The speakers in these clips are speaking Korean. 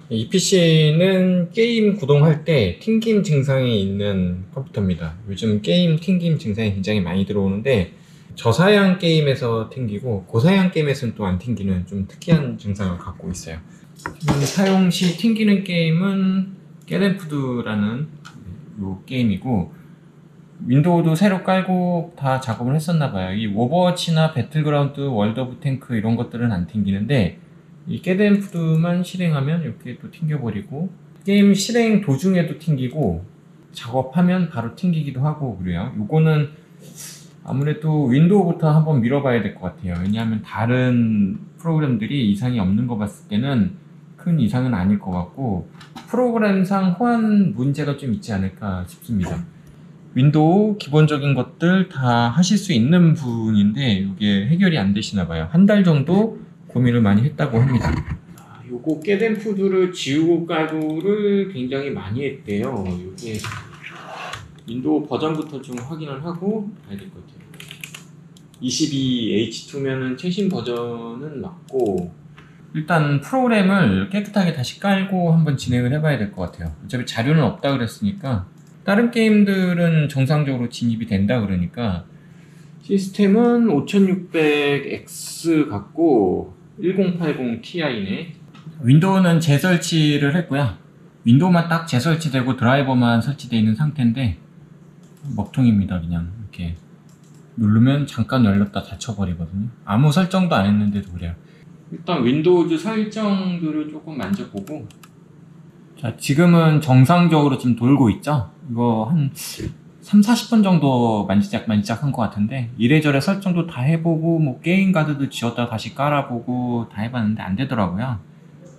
이 PC는 게임 구동할 때 튕김 증상이 있는 컴퓨터입니다. 요즘 게임 튕김 증상이 굉장히 많이 들어오는데 저사양 게임에서 튕기고 고사양 게임에서는 또 안 튕기는 좀 특이한 증상을 갖고 있어요. 지금 사용 시 튕기는 게임은 겟앤푸드라는 요 게임이고, 윈도우도 새로 깔고 다 작업을 했었나봐요. 이 오버워치나 배틀그라운드, 월드 오브 탱크 이런 것들은 안 튕기는데 이 겟앤푸드만 실행하면 이렇게 또 튕겨버리고, 게임 실행 도중에도 튕기고 작업하면 바로 튕기기도 하고 그래요. 요거는 아무래도 윈도우부터 한번 밀어봐야 될 것 같아요. 왜냐하면 다른 프로그램들이 이상이 없는 거 봤을 때는 큰 이상은 아닐 것 같고, 프로그램상 호환 문제가 좀 있지 않을까 싶습니다. 윈도우 기본적인 것들 다 하실 수 있는 부분인데 이게 해결이 안 되시나 봐요. 한 달 정도 고민을 많이 했다고 합니다. 요거 겟앤푸드를 지우고 깔고를 굉장히 많이 했대요. 이게 윈도우 버전부터 좀 확인을 하고 봐야 될 것 같아요. 22H2면은 최신 버전은 맞고, 일단 프로그램을 깨끗하게 다시 깔고 한번 진행을 해봐야 될 것 같아요. 어차피 자료는 없다 그랬으니까. 다른 게임들은 정상적으로 진입이 된다 그러니까. 시스템은 5600X 같고 1080 Ti네. 윈도우는 재설치를 했고요. 윈도우만 딱 재설치되고 드라이버만 설치되어 있는 상태인데 먹통입니다. 그냥 이렇게 누르면 잠깐 열렸다 닫혀버리거든요. 아무 설정도 안 했는데도 그래요. 일단 윈도우즈 설정들을 조금 만져보고, 자, 지금은 정상적으로 지금 돌고 있죠? 이거 한 3, 40분 정도 만지작 한 것 같은데, 이래저래 설정도 다 해보고 뭐 게임 가드도 지웠다 다시 깔아보고 다 해봤는데 안 되더라고요.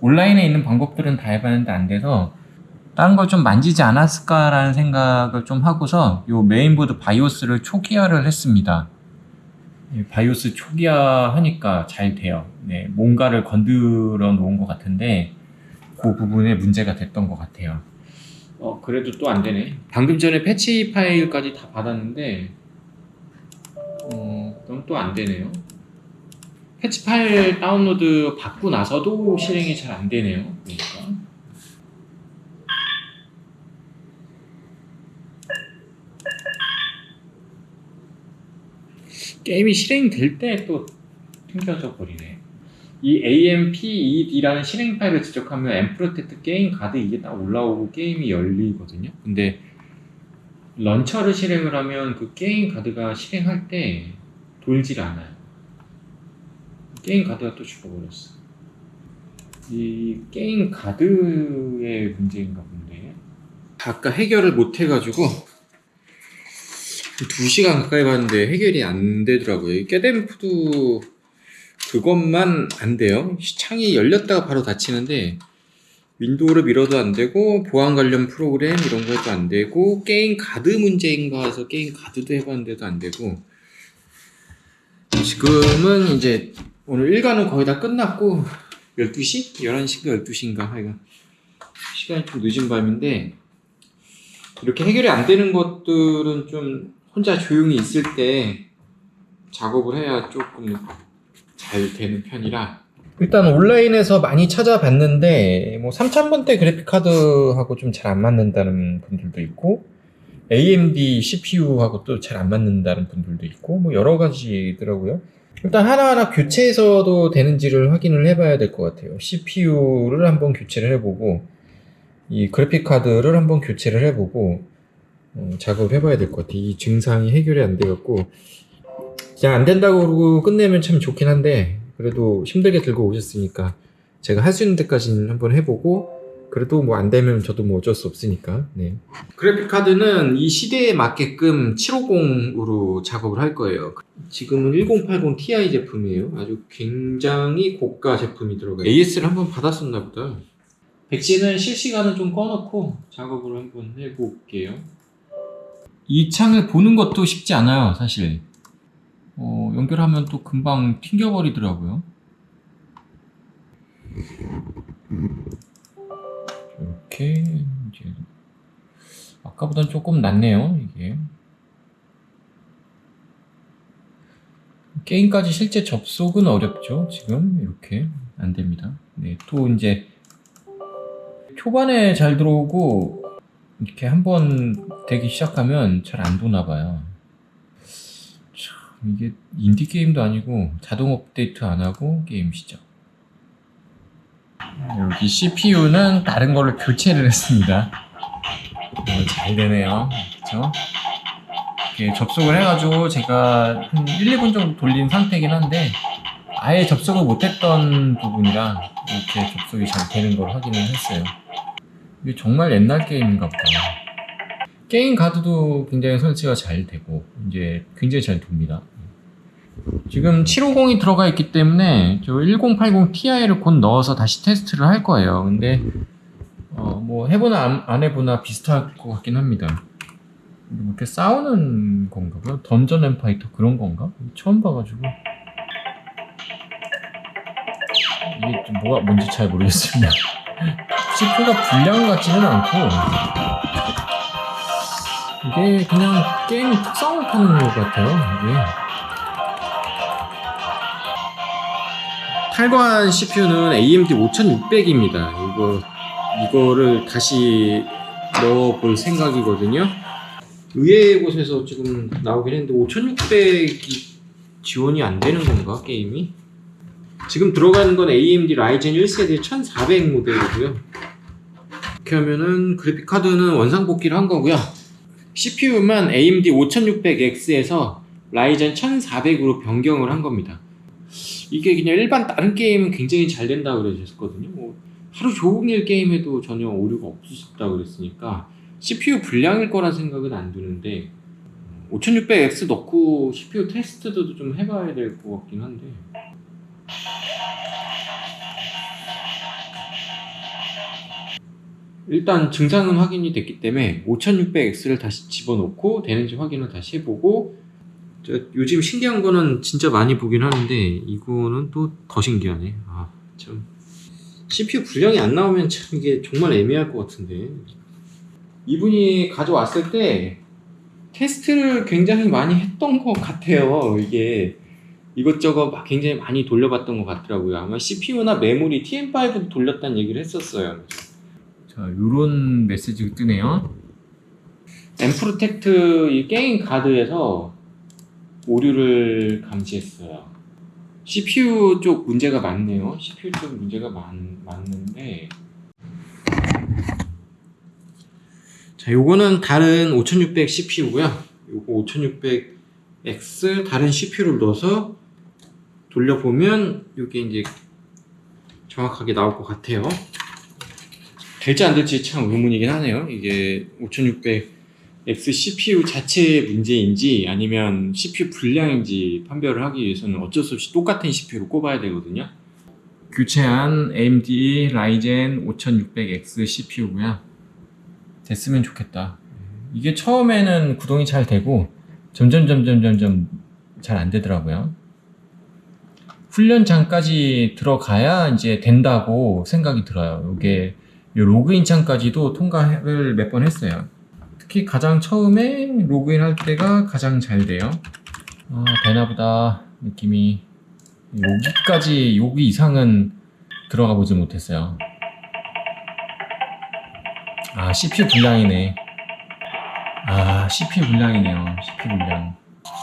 온라인에 있는 방법들은 다 해봤는데 안 돼서 다른 걸 좀 만지지 않았을까라는 생각을 좀 하고서 요 메인보드 바이오스를 초기화를 했습니다. 바이오스 초기화 하니까 잘 돼요. 네, 뭔가를 건드려 놓은 것 같은데 그 부분에 문제가 됐던 것 같아요. 그래도 또 안 되네. 방금 전에 패치 파일까지 다 받았는데 그럼 또 안 되네요. 패치 파일 다운로드 받고 나서도 실행이 잘 안 되네요. 그러니까 게임이 실행될 때 또 튕겨져 버리네. 이 AMPED라는 실행 파일을 지적하면 엠프로텍트 게임 가드 이게 딱 올라오고 게임이 열리거든요. 근데 런처를 실행을 하면 그 게임 가드가 실행할 때 돌질 않아요. 게임 가드가 또 죽어버렸어. 이 게임 가드의 문제인가 본데. 아까 해결을 못 해가지고 2시간 가까이 봤는데 해결이 안 되더라고요. 겟앤푸드 그것만 안 돼요. 창이 열렸다가 바로 닫히는데 윈도우를 밀어도 안 되고, 보안 관련 프로그램 이런 거 해도 안 되고, 게임 가드 문제인가 해서 게임 가드도 해봤는데도 안 되고, 지금은 이제 오늘 일과는 거의 다 끝났고 12시? 11시인가 12시인가 하여간 시간이 좀 늦은 밤인데, 이렇게 해결이 안 되는 것들은 좀 혼자 조용히 있을 때 작업을 해야 조금 잘 되는 편이라, 일단 온라인에서 많이 찾아봤는데 뭐 3000번대 그래픽카드하고 좀 잘 안 맞는다는 분들도 있고, AMD CPU하고 또 잘 안 맞는다는 분들도 있고, 뭐 여러 가지더라고요. 일단 하나하나 교체해서도 되는지를 확인을 해봐야 될 것 같아요. CPU를 한번 교체를 해보고 이 그래픽카드를 한번 교체를 해보고 작업해봐야 될 것 같아요. 이 증상이 해결이 안 돼갖고 그냥 안 된다고 그러고 끝내면 참 좋긴 한데, 그래도 힘들게 들고 오셨으니까 제가 할 수 있는 데까지는 한번 해보고, 그래도 뭐 안 되면 저도 뭐 어쩔 수 없으니까. 네. 그래픽 카드는 이 시대에 맞게끔 750으로 작업을 할 거예요. 지금은 1080 Ti 제품이에요. 아주 굉장히 고가 제품이 들어가요. AS를 한번 받았었나 보다. 백신은 실시간은 좀 꺼놓고 작업을 한번 해볼게요. 이 창을 보는 것도 쉽지 않아요, 사실. 연결하면 또 금방 튕겨버리더라고요. 이렇게 이제 아까보단 조금 낫네요. 이게 게임까지 실제 접속은 어렵죠. 지금 이렇게 안 됩니다. 네, 또 이제 초반에 잘 들어오고 이렇게 한번 되기 시작하면 잘 안 도나 봐요. 참, 이게 인디 게임도 아니고 자동 업데이트 안 하고 게임 시작. 여기 CPU는 다른 걸로 교체를 했습니다. 잘 되네요. 그쵸? 이렇게 접속을 해가지고 제가 한 1, 2분 정도 돌린 상태긴 한데 아예 접속을 못했던 부분이라 이렇게 접속이 잘 되는 걸 확인을 했어요. 이게 정말 옛날 게임인가 보다. 게임 카드도 굉장히 설치가 잘 되고 이제 굉장히 잘 돕니다. 지금 750이 들어가 있기 때문에 저 1080 Ti를 곧 넣어서 다시 테스트를 할 거예요. 근데 뭐 해보나 안 해보나 비슷할 것 같긴 합니다. 이렇게 싸우는 건가 봐요. 던전 앤 파이터 그런 건가? 처음 봐가지고 이게 좀 뭐가 뭔지 잘 모르겠습니다. CPU가 불량 같지는 않고 이게 그냥 게임 특성을 타는 것 같아요. 이게 탈거한 CPU는 AMD 5600입니다. 이거를 다시 넣어볼 생각이거든요. 의외의 곳에서 지금 나오긴 했는데 5600이 지원이 안 되는 건가 게임이? 지금 들어가는 건 AMD 라이젠 1세대 1400 모델이고요. 이렇게 하면은 그래픽 카드는 원상복귀를 한 거고요. CPU만 AMD 5600X에서 라이젠 1400으로 변경을 한 겁니다. 이게 그냥 일반 다른 게임은 굉장히 잘 된다고 그러셨거든요. 뭐 하루 종일 게임해도 전혀 오류가 없었다고 그랬으니까 CPU 불량일 거란 생각은 안 드는데 5600X 넣고 CPU 테스트도 좀 해봐야 될 것 같긴 한데 일단 증상은 확인이 됐기 때문에 5600X를 다시 집어넣고 되는지 확인을 다시 해보고 요즘 신기한 거는 진짜 많이 보긴 하는데 이거는 또 더 신기하네. 참 CPU 불량이 안 나오면 참 이게 정말 애매할 것 같은데 이분이 가져왔을 때 테스트를 굉장히 많이 했던 것 같아요. 이게 이것저것 막 굉장히 많이 돌려봤던 것 같더라고요. 아마 CPU나 메모리 TM5도 돌렸다는 얘기를 했었어요. 자, 요런 메시지가 뜨네요. 엠프로텍트 이 게임 카드에서 오류를 감지했어요. CPU 쪽 문제가 많네요. CPU 쪽 문제가 많는데 자, 요거는 다른 5600 CPU고요. 요거 5600X 다른 CPU를 넣어서 돌려보면 이게 이제 정확하게 나올 것 같아요. 될지 안 될지 참 의문이긴 하네요. 이게 5600X CPU 자체의 문제인지 아니면 CPU 불량인지 판별을 하기 위해서는 어쩔 수 없이 똑같은 CPU를 꼽아야 되거든요. 교체한 AMD 라이젠 5600X CPU고요. 됐으면 좋겠다. 이게 처음에는 구동이 잘 되고 점점 잘 안 되더라고요. 훈련장까지 들어가야 이제 된다고 생각이 들어요. 이게 로그인 창까지도 통과를 몇 번 했어요. 특히 가장 처음에 로그인 할 때가 가장 잘 돼요. 되나보다 느낌이 여기 이상은 들어가 보지 못했어요. CPU 불량이네. CPU 불량이네요.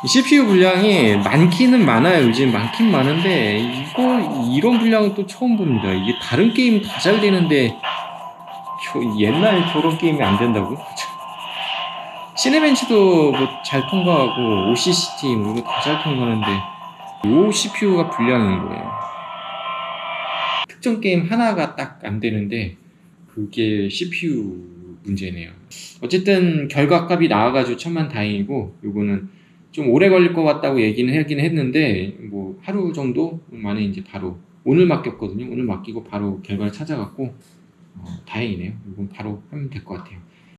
CPU 불량이 많기는 많아요. 요즘 많긴 많은데 이런 불량은 또 처음 봅니다. 이게 다른 게임 다 잘 되는데 옛날 저런 게임이 안 된다고? 시네벤치도 뭐 잘 통과하고 OCCT 뭐 이거 다 잘 통과하는데 요 CPU가 불량인 거예요. 특정 게임 하나가 딱 안 되는데 그게 CPU 문제네요. 어쨌든 결과값이 나와가지고 천만다행이고 요거는 좀 오래 걸릴 것 같다고 얘기는 하긴 했는데 뭐 하루 정도 만에 이제 바로 오늘 맡겼거든요. 오늘 맡기고 바로 결과를 찾아갖고 다행이네요. 이건 바로 하면 될 것 같아요.